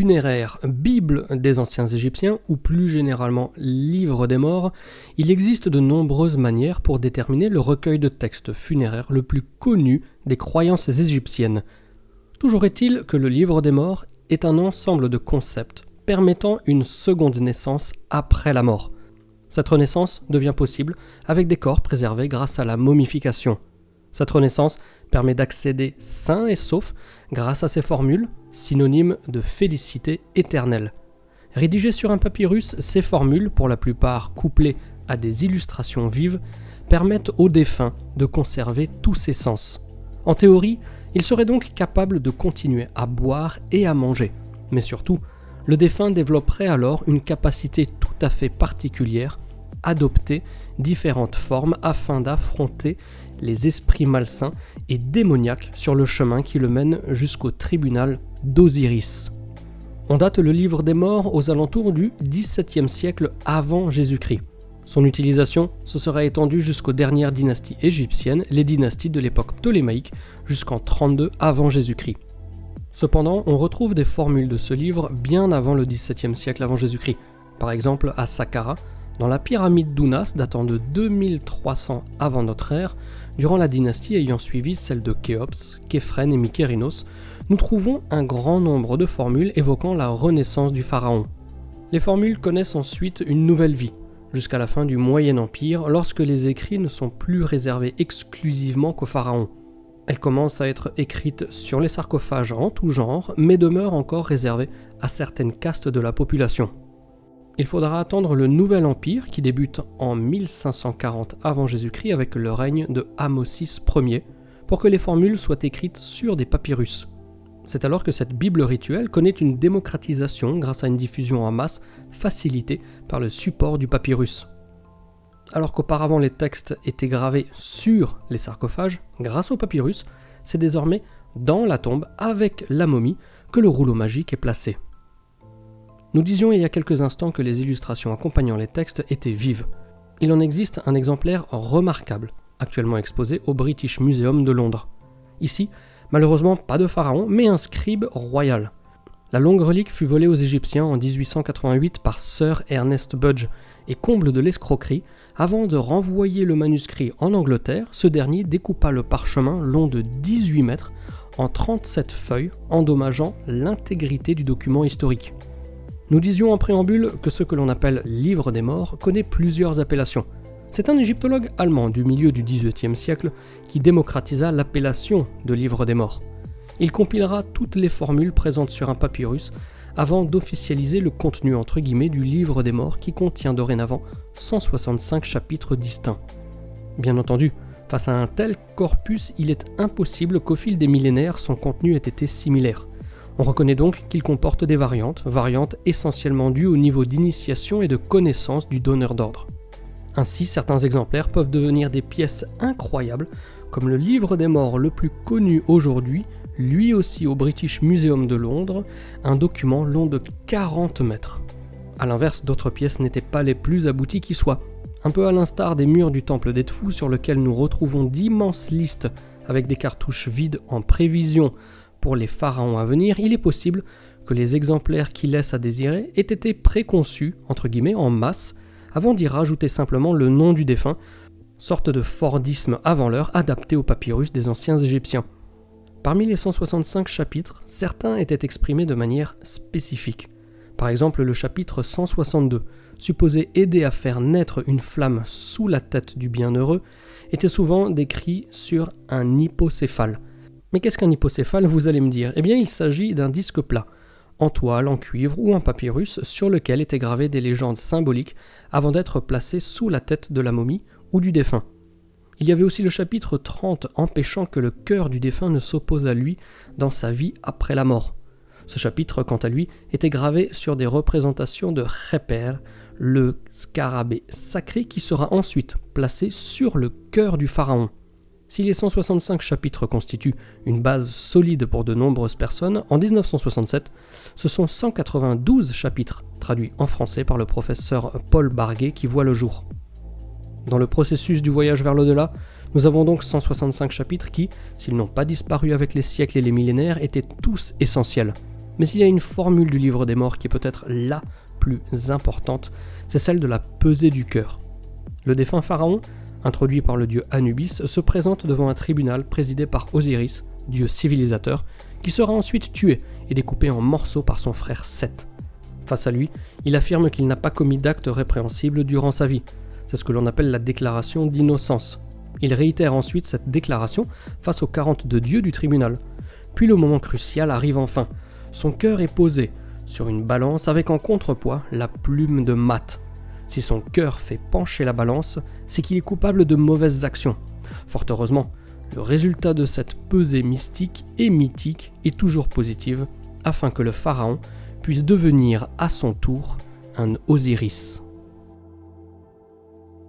funéraire, Bible des anciens Égyptiens ou plus généralement Livre des morts, il existe de nombreuses manières pour déterminer le recueil de textes funéraires le plus connu des croyances égyptiennes. Toujours est-il que le Livre des morts est un ensemble de concepts permettant une seconde naissance après la mort. Cette renaissance devient possible avec des corps préservés grâce à la momification. Cette renaissance permet d'accéder sain et sauf grâce à ces formules, synonymes de félicité éternelle. Rédigées sur un papyrus, ces formules, pour la plupart couplées à des illustrations vives, permettent aux défunts de conserver tous ses sens. En théorie, il serait donc capable de continuer à boire et à manger, mais surtout, le défunt développerait alors une capacité tout à fait particulière, adopter différentes formes afin d'affronter les esprits malsains et démoniaques sur le chemin qui le mène jusqu'au tribunal d'Osiris. On date le livre des morts aux alentours du XVIIe siècle avant Jésus-Christ. Son utilisation se serait étendue jusqu'aux dernières dynasties égyptiennes, les dynasties de l'époque ptolémaïque, jusqu'en 32 avant Jésus-Christ. Cependant, on retrouve des formules de ce livre bien avant le XVIIe siècle avant Jésus-Christ. Par exemple, à Saqqara, dans la pyramide d'Ounas datant de 2300 avant notre ère, durant la dynastie ayant suivi celle de Khéops, Képhren et Mykérinos, nous trouvons un grand nombre de formules évoquant la renaissance du pharaon. Les formules connaissent ensuite une nouvelle vie, jusqu'à la fin du Moyen Empire, lorsque les écrits ne sont plus réservés exclusivement qu'aux pharaons. Elles commencent à être écrites sur les sarcophages en tout genre, mais demeurent encore réservées à certaines castes de la population. Il faudra attendre le Nouvel Empire qui débute en 1540 avant Jésus-Christ avec le règne de Ahmosis Ier pour que les formules soient écrites sur des papyrus. C'est alors que cette Bible rituelle connaît une démocratisation grâce à une diffusion en masse facilitée par le support du papyrus. Alors qu'auparavant les textes étaient gravés sur les sarcophages, grâce au papyrus, c'est désormais dans la tombe avec la momie que le rouleau magique est placé. Nous disions il y a quelques instants que les illustrations accompagnant les textes étaient vives. Il en existe un exemplaire remarquable, actuellement exposé au British Museum de Londres. Ici, malheureusement pas de pharaon, mais un scribe royal. La longue relique fut volée aux Égyptiens en 1888 par Sir Ernest Budge, et comble de l'escroquerie, avant de renvoyer le manuscrit en Angleterre, ce dernier découpa le parchemin long de 18 mètres en 37 feuilles, endommageant l'intégrité du document historique. Nous disions en préambule que ce que l'on appelle Livre des morts connaît plusieurs appellations. C'est un égyptologue allemand du milieu du XVIIIe siècle qui démocratisa l'appellation de Livre des morts. Il compilera toutes les formules présentes sur un papyrus avant d'officialiser le contenu entre guillemets du Livre des morts qui contient dorénavant 165 chapitres distincts. Bien entendu, face à un tel corpus, il est impossible qu'au fil des millénaires son contenu ait été similaire. On reconnaît donc qu'il comporte des variantes essentiellement dues au niveau d'initiation et de connaissance du donneur d'ordre. Ainsi, certains exemplaires peuvent devenir des pièces incroyables, comme le Livre des morts le plus connu aujourd'hui, lui aussi au British Museum de Londres, un document long de 40 mètres. A l'inverse, d'autres pièces n'étaient pas les plus abouties qui soient. Un peu à l'instar des murs du temple d'Edfou sur lequel nous retrouvons d'immenses listes avec des cartouches vides en prévision pour les pharaons à venir, il est possible que les exemplaires qui laissent à désirer aient été préconçus, entre guillemets, en masse, avant d'y rajouter simplement le nom du défunt, sorte de fordisme avant l'heure adapté au papyrus des anciens Égyptiens. Parmi les 165 chapitres, certains étaient exprimés de manière spécifique. Par exemple, le chapitre 162, supposé aider à faire naître une flamme sous la tête du bienheureux, était souvent décrit sur un hypocéphale. Mais qu'est-ce qu'un hypocéphale, vous allez me dire ? Eh bien, il s'agit d'un disque plat, en toile, en cuivre ou en papyrus, sur lequel étaient gravées des légendes symboliques avant d'être placées sous la tête de la momie ou du défunt. Il y avait aussi le chapitre 30 empêchant que le cœur du défunt ne s'oppose à lui dans sa vie après la mort. Ce chapitre, quant à lui, était gravé sur des représentations de Khepr, le scarabée sacré qui sera ensuite placé sur le cœur du pharaon. Si les 165 chapitres constituent une base solide pour de nombreuses personnes, en 1967, ce sont 192 chapitres traduits en français par le professeur Paul Barguet qui voient le jour. Dans le processus du voyage vers l'au-delà, nous avons donc 165 chapitres qui, s'ils n'ont pas disparu avec les siècles et les millénaires, étaient tous essentiels. Mais il y a une formule du livre des morts qui est peut-être la plus importante, c'est celle de la pesée du cœur. Le défunt pharaon, introduit par le dieu Anubis, se présente devant un tribunal présidé par Osiris, dieu civilisateur, qui sera ensuite tué et découpé en morceaux par son frère Seth. Face à lui, il affirme qu'il n'a pas commis d'acte répréhensible durant sa vie. C'est ce que l'on appelle la déclaration d'innocence. Il réitère ensuite cette déclaration face aux 42 dieux du tribunal. Puis le moment crucial arrive enfin. Son cœur est posé sur une balance avec en contrepoids la plume de Math. Si son cœur fait pencher la balance, c'est qu'il est coupable de mauvaises actions. Fort heureusement, le résultat de cette pesée mystique et mythique est toujours positive, afin que le pharaon puisse devenir à son tour un Osiris.